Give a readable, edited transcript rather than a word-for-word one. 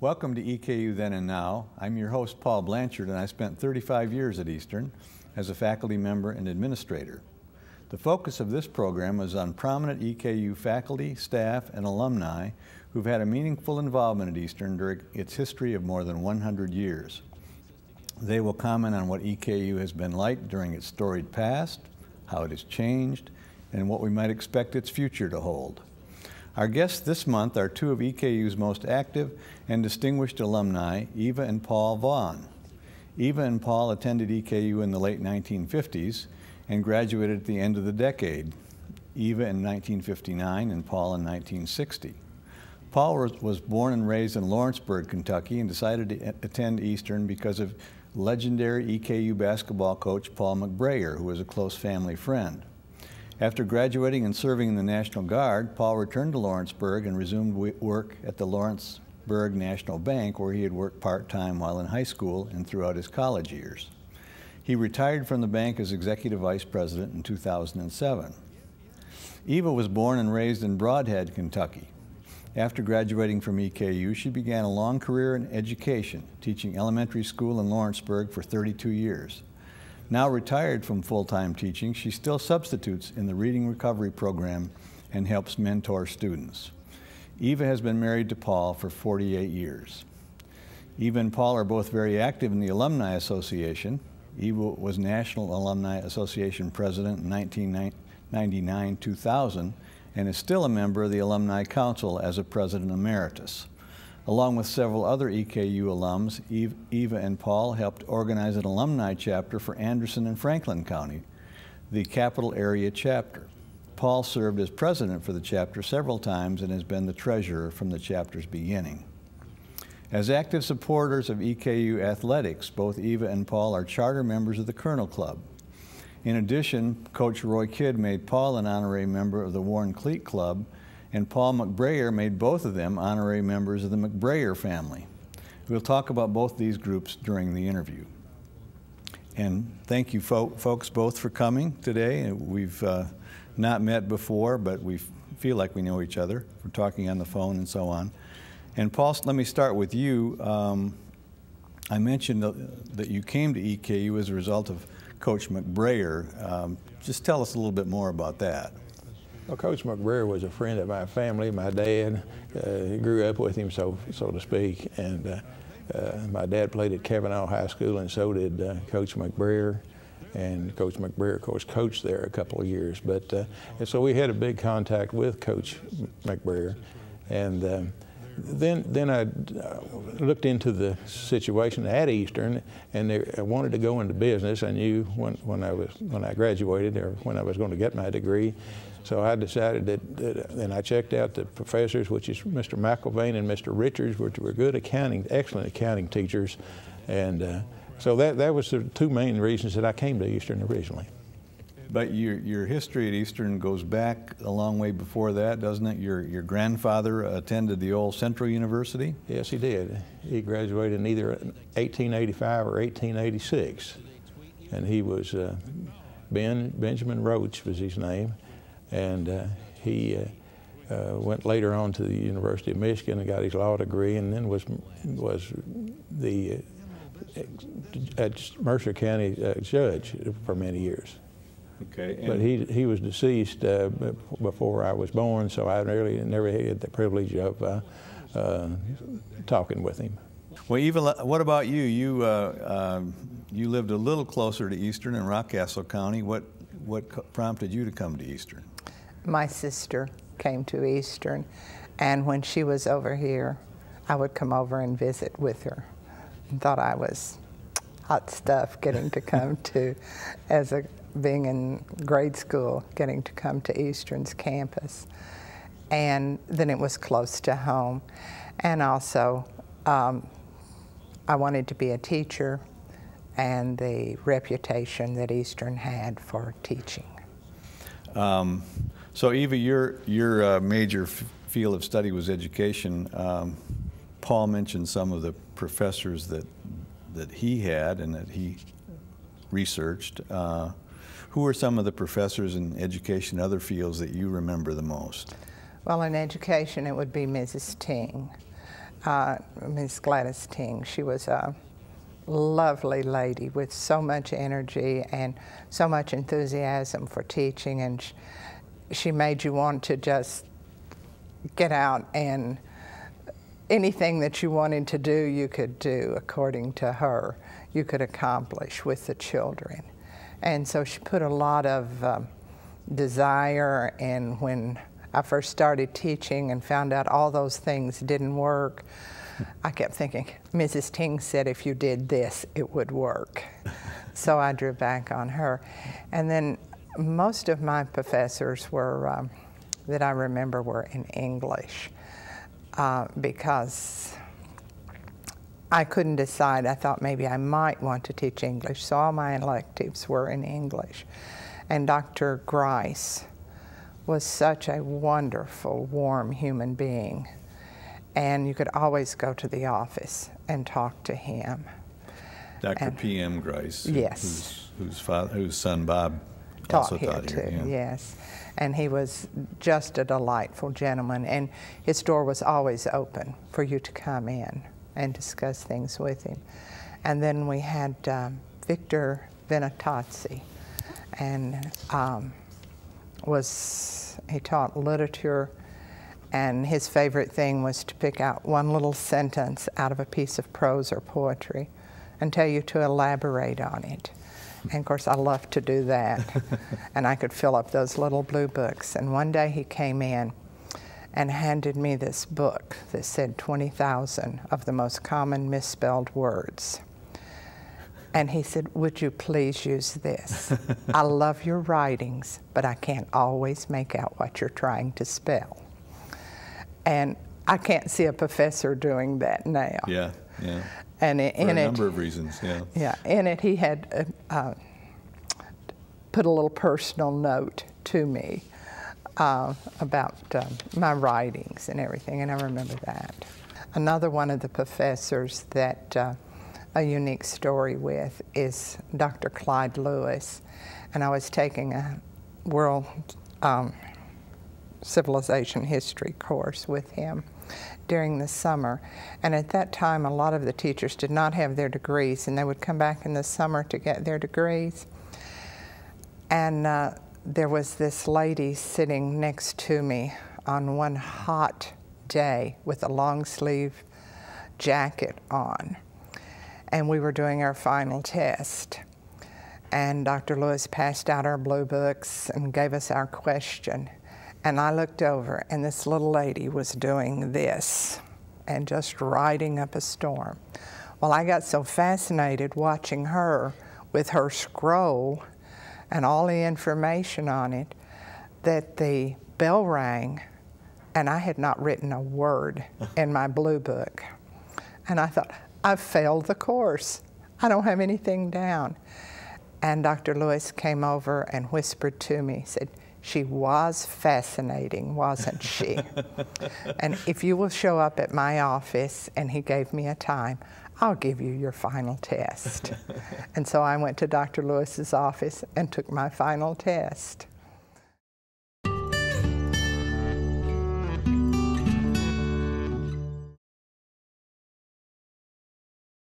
Welcome to EKU Then and Now. I'm your host, Paul Blanchard, and I spent 35 years at Eastern as a faculty member and administrator. The focus of this program is on prominent EKU faculty, staff, and alumni who've had a meaningful involvement at Eastern during its history of more than 100 years. They will comment on what EKU has been like during its storied past, how it has changed, and what we might expect its future to hold. Our guests this month are two of EKU's most active and distinguished alumni, Eva and Paul Vaughn. Eva and Paul attended EKU in the late 1950s and graduated at the end of the decade, Eva in 1959 and Paul in 1960. Paul was born and raised in Lawrenceburg, Kentucky, and decided to attend Eastern because of legendary EKU basketball coach Paul McBrayer, who was a close family friend. After graduating and serving in the National Guard, Paul returned to Lawrenceburg and resumed work at the Lawrenceburg National Bank, where he had worked part-time while in high school and throughout his college years. He retired from the bank as executive vice president in 2007. Eva was born and raised in Brodhead, Kentucky. After graduating from EKU, she began a long career in education, teaching elementary school in Lawrenceburg for 32 years. Now retired from full-time teaching, she still substitutes in the Reading Recovery Program and helps mentor students. Eva has been married to Paul for 48 years. Eva and Paul are both very active in the Alumni Association. Eva was National Alumni Association President in 1999-2000 and is still a member of the Alumni Council as a President Emeritus. Along with several other EKU alums, Eva and Paul helped organize an alumni chapter for Anderson and Franklin County, the capital area chapter. Paul served as president for the chapter several times and has been the treasurer from the chapter's beginning. As active supporters of EKU athletics, both Eva and Paul are charter members of the Colonel Club. In addition, Coach Roy Kidd made Paul an honorary member of the Warren Cleat Club, and Paul McBrayer made both of them honorary members of the McBrayer family. We'll talk about both these groups during the interview. And thank you folks both for coming today. We've not met before, but we feel like we know each other. We're talking on the phone and so on. And Paul, let me start with you. I mentioned that you came to EKU as a result of Coach McBrayer. Just tell us a little bit more about that. Well, Coach McBrayer was a friend of my family. My dad grew up with him, so to speak, and my dad played at Kavanaugh High School, and so did Coach McBrayer. And Coach McBrayer, of course, coached there a couple of years. But and so we had a big contact with Coach McBrayer, and then I looked into the situation at Eastern, and I wanted to go into business. I knew when I graduated, or when I was going to get my degree. So I decided and I checked out the professors, which is Mr. McElvain and Mr. Richards, which were good excellent accounting teachers. And so that was the two main reasons that I came to Eastern originally. But your history at Eastern goes back a long way before that, doesn't it? Your grandfather attended the old Central University? Yes, he did. He graduated in either 1885 or 1886. And he was Benjamin Roach was his name. And he went later on to the University of Michigan and got his law degree, and then was the Mercer County judge for many years. Okay. But he was deceased before I was born, so I really never had the privilege of talking with him. Well, Eva, what about you? You lived a little closer to Eastern in Rockcastle County. What prompted you to come to Eastern? My sister came to Eastern, and when she was over here, I would come over and visit with her. And thought I was hot stuff getting to come to, being in grade school, getting to come to Eastern's campus. And then it was close to home. And also, I wanted to be a teacher, and the reputation that Eastern had for teaching. So Eva, your major field of study was education. Paul mentioned some of the professors that he had and that he researched. Who were some of the professors in education, other fields that you remember the most? Well, in education, it would be Mrs. Ting. Miss Gladys Ting. She was a lovely lady with so much energy and so much enthusiasm for teaching, and she made you want to just get out, and anything that you wanted to do, you could do, according to her, you could accomplish with the children. And so she put a lot of desire, and when I first started teaching and found out all those things didn't work, I kept thinking, Mrs. Ting said if you did this, it would work. So I drew back on her. And then most of my professors were, that I remember, were in English, because I couldn't decide. I thought maybe I might want to teach English, so all my electives were in English. And Dr. Grice was such a wonderful, warm human being. And you could always go to the office and talk to him. Dr. P.M. Grice, yes, whose son Bob also taught here too. Yeah. Yes, and he was just a delightful gentleman, and his door was always open for you to come in and discuss things with him. And then we had Victor Venatazzi, and he taught literature, and his favorite thing was to pick out one little sentence out of a piece of prose or poetry and tell you to elaborate on it. And of course I loved to do that. And I could fill up those little blue books. And one day he came in and handed me this book that said 20,000 of the most common misspelled words. And he said, would you please use this? I love your writings, but I can't always make out what you're trying to spell. And I can't see a professor doing that now. Yeah, yeah. And for a number of reasons, yeah. Yeah, in it he had put a little personal note to me about my writings and everything, and I remember that. Another one of the professors that a unique story with is Dr. Clyde Lewis, and I was taking a world civilization history course with him during the summer. And at that time, a lot of the teachers did not have their degrees, and they would come back in the summer to get their degrees. And there was this lady sitting next to me on one hot day with a long sleeve jacket on. And we were doing our final test. And Dr. Lewis passed out our blue books and gave us our question. And I looked over, and this little lady was doing this and just riding up a storm. Well, I got so fascinated watching her with her scroll and all the information on it that the bell rang, and I had not written a word in my blue book. And I thought, I've failed the course. I don't have anything down. And Dr. Lewis came over and whispered to me, said, she was fascinating, wasn't she? And if you will show up at my office, and he gave me a time, I'll give you your final test. And so I went to Dr. Lewis's office and took my final test.